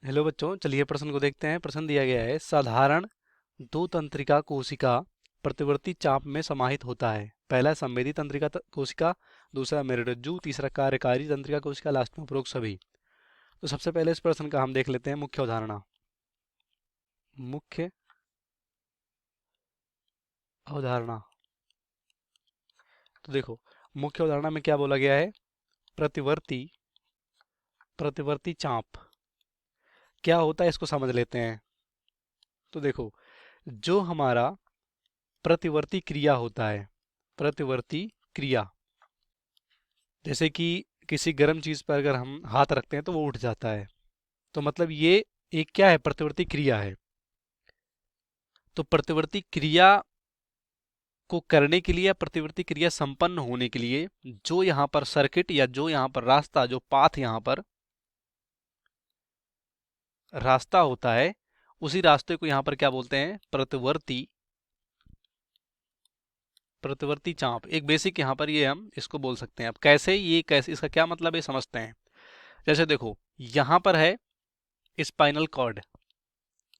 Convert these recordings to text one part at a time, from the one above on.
Hello बच्चों, चलिए प्रश्न को देखते हैं। प्रश्न दिया गया है, साधारण दो तंत्रिका कोशिका प्रतिवर्ती चाप में समाहित होता है। पहला संवेदी तंत्रिका कोशिका, दूसरा मेरुरज्जु, तीसरा कार्यकारी तंत्रिका कोशिका, लास्ट में उपरोक्त सभी। तो सबसे पहले इस प्रश्न का हम देख लेते हैं मुख्य अवधारणा। मुख्य अवधारणा, तो देखो, मुख्य अवधारणा में क्या बोला गया है? प्रतिवर्ती प्रतिवर्ती चाप क्या होता है इसको समझ लेते हैं। तो देखो, जो हमारा प्रतिवर्ती क्रिया होता है, प्रतिवर्ती क्रिया, जैसे कि किसी गर्म चीज पर अगर हम हाथ रखते हैं तो वो उठ जाता है। तो मतलब ये एक क्या है? प्रतिवर्ती क्रिया है। तो प्रतिवर्ती क्रिया को करने के लिए या प्रतिवर्ती क्रिया संपन्न होने के लिए जो यहाँ पर सर्किट या जो यहाँ पर रास्ता, जो पाथ यहाँ पर रास्ता होता है, उसी रास्ते को यहाँ पर क्या बोलते हैं? प्रतिवर्ती प्रतिवर्ती चाप। एक बेसिक यहाँ पर ये हम इसको बोल सकते हैं। अब कैसे, ये कैसे, इसका क्या मतलब है समझते हैं। जैसे देखो, यहाँ पर है स्पाइनल कॉर्ड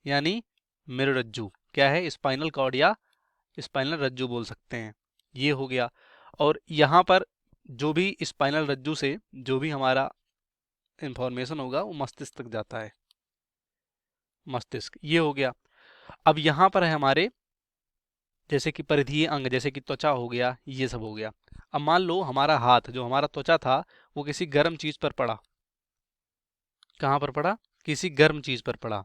यानी मेरुरज्जु। क्या है? स्पाइनल कॉर्ड या स्पाइनल रज्जु बोल सकते हैं। ये हो गया। और यहाँ पर जो भी स्पाइनल रज्जु से जो भी हमारा इंफॉर्मेशन होगा वो मस्तिष्क तक जाता है। मस्तिष्क, ये हो गया। अब यहाँ पर है हमारे जैसे कि परिधीय अंग, जैसे कि त्वचा हो गया, ये सब हो गया। अब मान लो हमारा हाथ, जो हमारा त्वचा था, वो किसी गर्म चीज पर पड़ा। कहाँ पर पड़ा? किसी गर्म चीज पर पड़ा।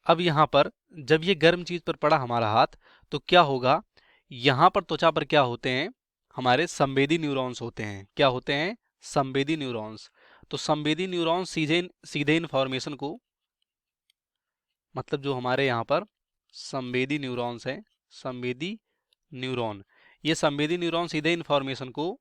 अब यहाँ पर जब ये गर्म चीज पर पड़ा हमारा हाथ, तो क्या होगा? यहाँ पर त्वचा पर क्या होते हैं? हमारे संवेदी न्यूरॉन्स होते हैं। क्या होते हैं? संवेदी न्यूरॉन्स। तो संवेदी न्यूरॉन्स सीधे सीधे इन्फॉर्मेशन को, मतलब जो हमारे यहाँ पर संवेदी न्यूरॉन्स हैं, संवेदी न्यूरॉन, ये संवेदी न्यूरॉन सीधे इन्फॉर्मेशन को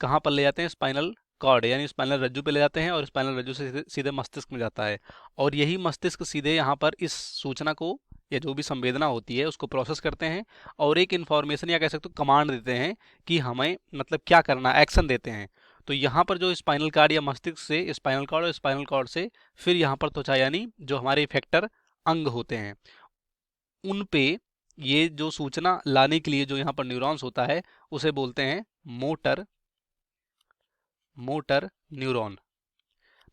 कहाँ पर ले जाते हैं? स्पाइनल कॉर्ड यानी स्पाइनल रज्जु पे ले जाते हैं, और स्पाइनल रज्जु से सीधे सीधे मस्तिष्क में जाता है। और यही मस्तिष्क सीधे यहाँ पर इस सूचना को या जो भी संवेदना होती है उसको प्रोसेस करते हैं, और एक इन्फॉर्मेशन या कह सकते हो कमांड देते हैं कि हमें मतलब क्या करना, एक्शन देते हैं। तो यहाँ पर जो स्पाइनल कार्ड या मस्तिष्क से स्पाइनल कॉर्ड, और स्पाइनल कॉर्ड से फिर यहाँ पर त्वचा यानी जो हमारे इफेक्टर अंग होते हैं, उन पे ये जो सूचना लाने के लिए जो यहाँ पर न्यूरॉन्स होता है उसे बोलते हैं मोटर मोटर न्यूरॉन।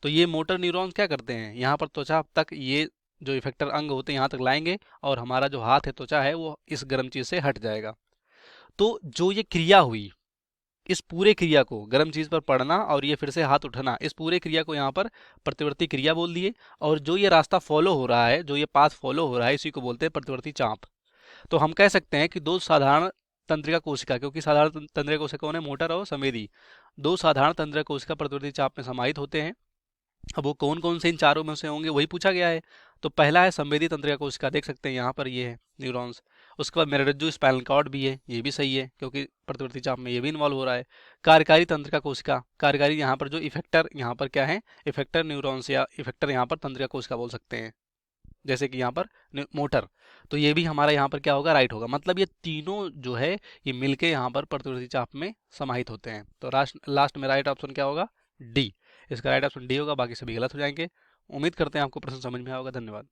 तो ये मोटर न्यूरॉन्स क्या करते हैं? यहाँ पर त्वचा तक ये जो इफेक्टर अंग होते हैं यहाँ तक लाएंगे, और हमारा जो हाथ है, त्वचा है, वो इस गर्म चीज से हट जाएगा। तो जो ये क्रिया हुई, इस पूरे क्रिया को, गर्म चीज पर पड़ना और ये फिर से हाथ उठना, इस पूरे क्रिया को यहाँ पर प्रतिवर्ती क्रिया बोल दिए। और जो ये रास्ता फॉलो हो रहा है, जो ये पाथ फॉलो हो रहा है, इसी को बोलते हैं प्रतिवर्ती चाप। तो हम कह सकते हैं कि दो साधारण तंत्रिका कोशिका, क्योंकि साधारण तंत्रिका कोशिका कौन है? मोटर और संवेदी। दो साधारण तंत्रिका कोशिका प्रतिवर्ती चाप में समाहित होते हैं। अब वो कौन कौन से इन चारों में से होंगे वही पूछा गया है। तो पहला है संवेदी तंत्रिका कोशिका, देख सकते हैं यहाँ पर ये है न्यूरॉन्स। उसके बाद मेरुरज्जु स्पाइनल कॉर्ड भी है, ये भी सही है क्योंकि प्रतिवर्ती चाप में ये भी इन्वॉल्व हो रहा है। कार्यकारी तंत्रिका कोशिका, कार्यकारी यहाँ पर जो इफेक्टर यहाँ पर क्या है? इफेक्टर न्यूरॉन्स या इफेक्टर यहाँ पर तंत्रिका कोशिका बोल सकते हैं, जैसे कि यहाँ पर मोटर। तो ये भी हमारा यहाँ पर क्या होगा? राइट होगा। मतलब ये तीनों जो है ये मिलके यहाँ पर प्रतिवर्ती चाप में समाहित होते हैं। तो लास्ट लास्ट में राइट ऑप्शन क्या होगा? डी। इसका राइट ऑप्शन डी होगा, बाकी सभी गलत हो जाएंगे। उम्मीद करते हैं आपको प्रश्न समझ में आया होगा। धन्यवाद।